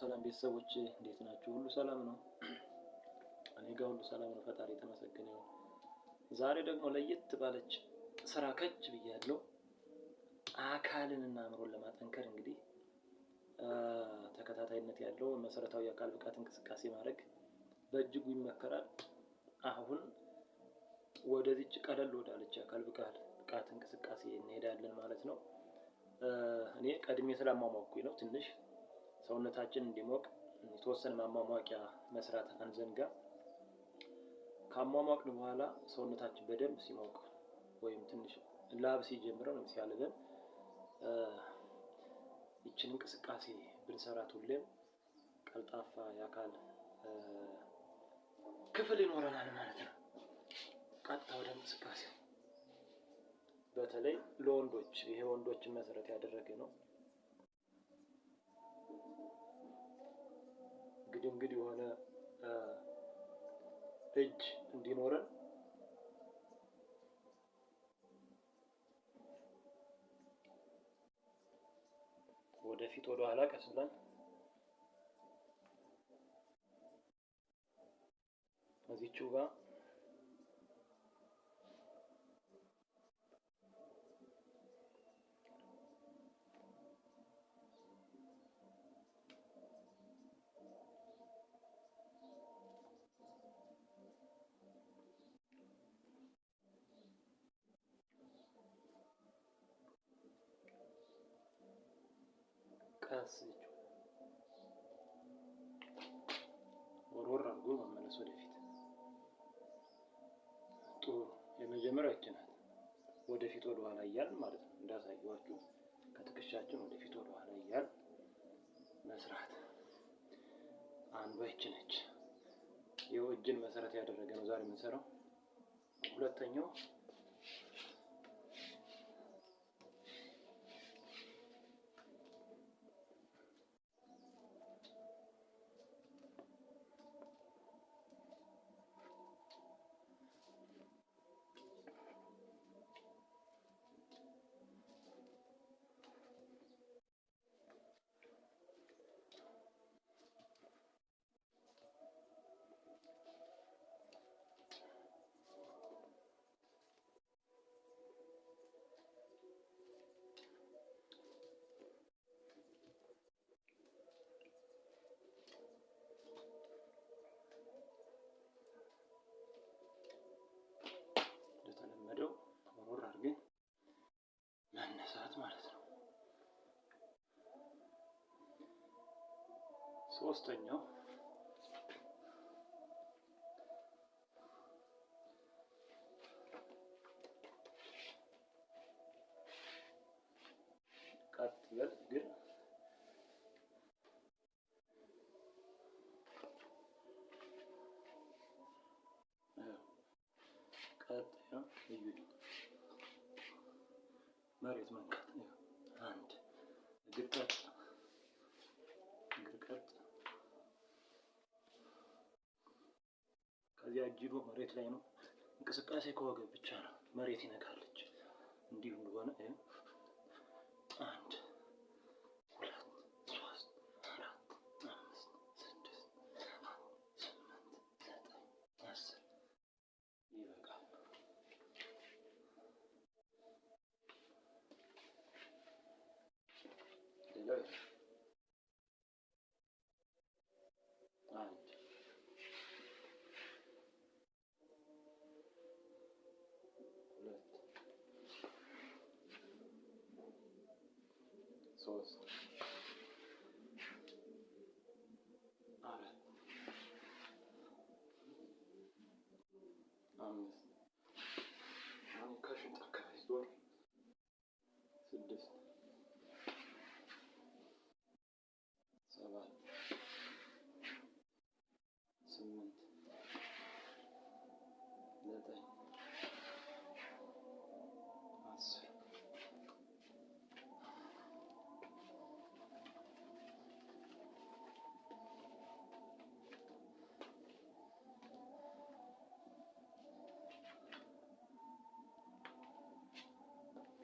ሰላም ቤተሰቦች እንዴት ናችሁ? ሁሉ ሰላም ነው? እኔ ጋር ሁሉ ሰላም ነው። ፈጣሪ የተመሰገነ ይሁን። ዛሬ ደግሞ ለየት ባለች ስራ ከች ብያለሁ። አካልንና አእምሮን ለማጠንከር እንግዲህ ተከታታይነት ያለው መሰረታዊ የአካል ብቃት እንቅስቃሴ ማድረግ በእጅጉ ይመከራል። አሁን ወደዚች ቀለል ወዳለች የአካል ብቃት እንቅስቃሴ እንሄዳለን ማለት ነው። እኔ ቀድሜ ስላሟሟኩኝ ነው። ትንሽ ሰውነታችን እንዲሞቅ የተወሰነ ማሟሟቂያ መስራት አንዘንጋ። ካሟሟቅን በኋላ ሰውነታችን በደንብ ሲሞቅ ወይም ትንሽ ላብ ሲጀምረው ነው ሲያልበን ይችን እንቅስቃሴ ብንሰራት ሁሌም ቀልጣፋ የአካል ክፍል ይኖረናል ማለት ነው። ቀጥታ ወደ እንቅስቃሴው በተለይ ለወንዶች ይሄ ወንዶችን መሰረት ያደረገ ነው። እንግዲህ የሆነ እጅ እንዲኖረን ወደፊት ወደ ኋላ ቀስ ብለን እዚህው ጋር ቀስ ወርወር አድርጎ መመለስ ወደፊት። ጥሩ የመጀመሪያው እቺ ናት። ወደፊት ወደ ኋላ እያልን ማለት ነው። እንዳሳየኋችሁ ከትከሻችን ወደፊት ወደ ኋላ እያልን መስራት። አንዷ እቺ ነች። የእጅን መሰረት ያደረገ ነው ዛሬ የምንሰራው። ሁለተኛው ወርወር አድርገን መነሳት ማለት ነው። ሶስተኛው ቀጥ በል ግን መሬት መንካት ነው። አንድ እግር ቀጥ ከዚያ እጅዶ መሬት ላይ ነው። እንቅስቃሴ ከወገብ ብቻ ነው። መሬት ይነካለች። እንዲሁ እንደሆነ አንድ ሁለት ሶስት አራት አምስት ስድስት ሰባት ስምንት ዘጠኝ 10 ይበቃል። ሌላው አንድ ሁለት ሶስት አራት አምስት አሁን ከሽንጥ አካባቢ ዞር 6 7 8 9 10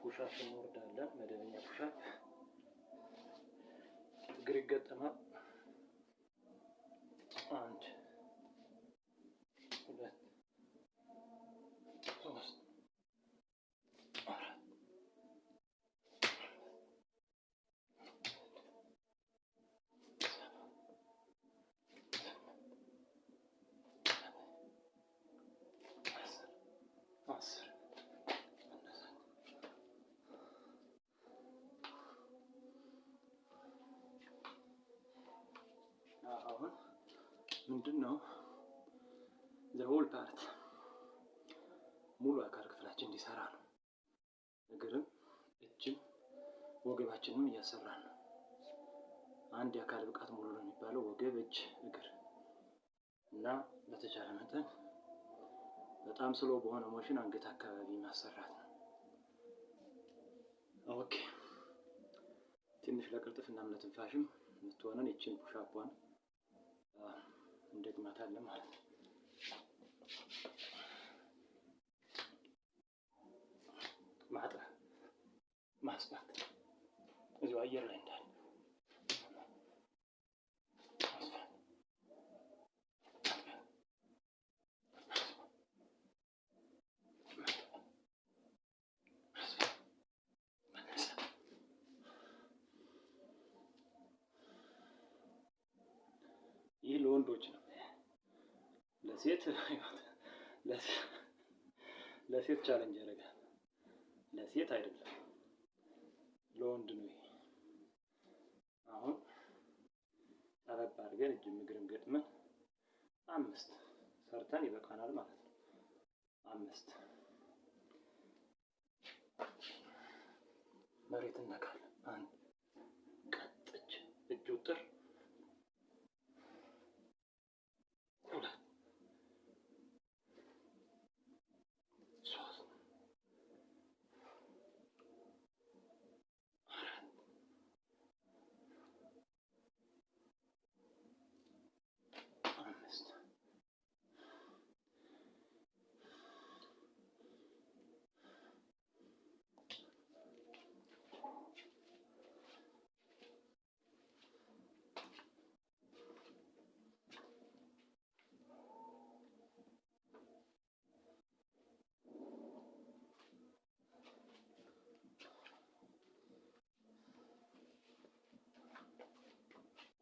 ፑሻፕ እንወርዳለን። መደበኛ ፑሻፕ እግር ይገጠማል። አሁን ምንድን ነው ዘሆል ፓርት ሙሉ አካል ክፍላችን እንዲሰራ ነው። እግርም እጅም ወገባችንም እያሰራን ነው። አንድ የአካል ብቃት ሙሉ ነው የሚባለው ወገብ፣ እጅ፣ እግር እና በተቻለ መጠን በጣም ስሎ በሆነ ሞሽን አንገት አካባቢ ማሰራት ነው። ኦኬ ትንሽ ለቅልጥፍናም ለትንፋሽም የምትሆነን ይችን ፑሻፓን እንደግማታለን ማለት ነው። ማጥራት ማስፋት እዚሁ አየር ላይ እንዳለ ይህ ለወንዶች ነው። ለሴት ቻሌንጅ ያደርጋል። ለሴት አይደለም ለወንድ ነው። ይሄ አሁን ጠበብ አድርገን እጅም እግርም ገጥመን 5 ሰርተን ይበቃናል ማለት ነው። 5 መሬት እነካለን። 1 ቀጥ እጅ ውጥር 2 3 4 5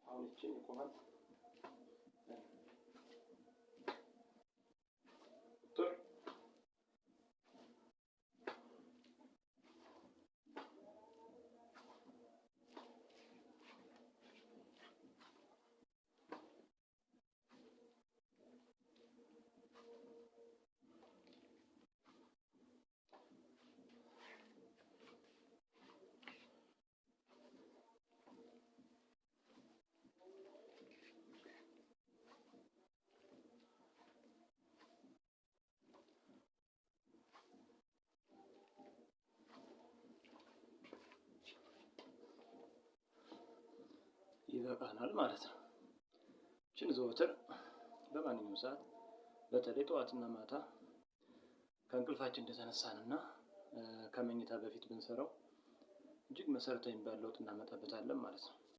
አሁን እቺን የቆማት ቁጥር ይበቃናል ማለት ነው። እችን ዘወትር በማንኛውም ሰዓት በተለይ ጠዋትና ማታ ከእንቅልፋችን እንደተነሳንና ከመኝታ በፊት ብንሰራው እጅግ መሰረታዊ የሚባል ለውጥ እናመጣበታለን ማለት ነው።